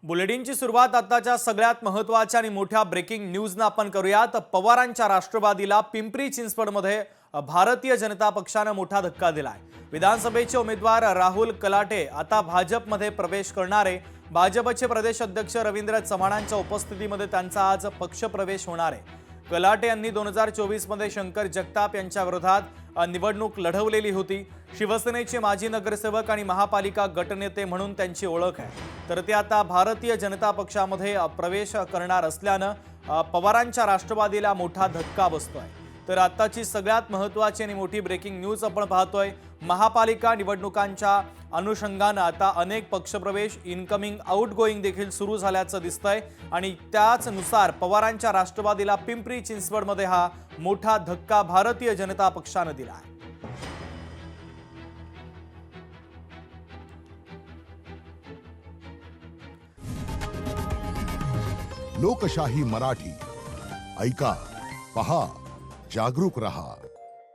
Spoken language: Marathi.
बुलेटिनची सुरुवात आताच्या सगळ्यात महत्त्वाच्या आणि मोठ्या ब्रेकिंग न्यूजनं आपण करूयात। पवारांच्या राष्ट्रवादीला पिंपरी चिंचवडमध्ये भारतीय जनता पक्षाने मोठा धक्का दिलाय। विधानसभेचे उमेदवार राहुल कलाटे आता भाजपमध्ये प्रवेश करणार आहे। भाजपचे प्रदेश अध्यक्ष रवींद्र चव्हाणांच्या उपस्थितीमध्ये त्यांचा आज पक्षप्रवेश होणार आहे। कलाटे यांनी 2024 मध्ये शंकर जगताप यांच्या विरोधात निवडणूक लढवलेली होती। शिवसेनेचे माजी नगरसेवक आणि महापालिका गटनेते म्हणून त्यांची ओळख आहे। तर ते आता भारतीय जनता पक्षामध्ये प्रवेश करणार असल्याने पवारांच्या राष्ट्रवादीला मोठा धक्का बसतोय। तर आताची सगळ्यात महत्त्वाची आणि मोठी ब्रेकिंग न्यूज आपण पाहतोय। महापालिका निवडणुकांच्या अनुषंगाने आता अनेक पक्षप्रवेश इनकमिंग आउटगोइंग देखील सुरू झाल्याचं दिसतंय आणि त्याचनुसार पवारांच्या राष्ट्रवादीला पिंपरी चिंचवडमध्ये हा मोठा धक्का भारतीय जनता पक्षाने दिला आहे। लोकशाही मराठी ऐका, पहा, जागरूक रहा।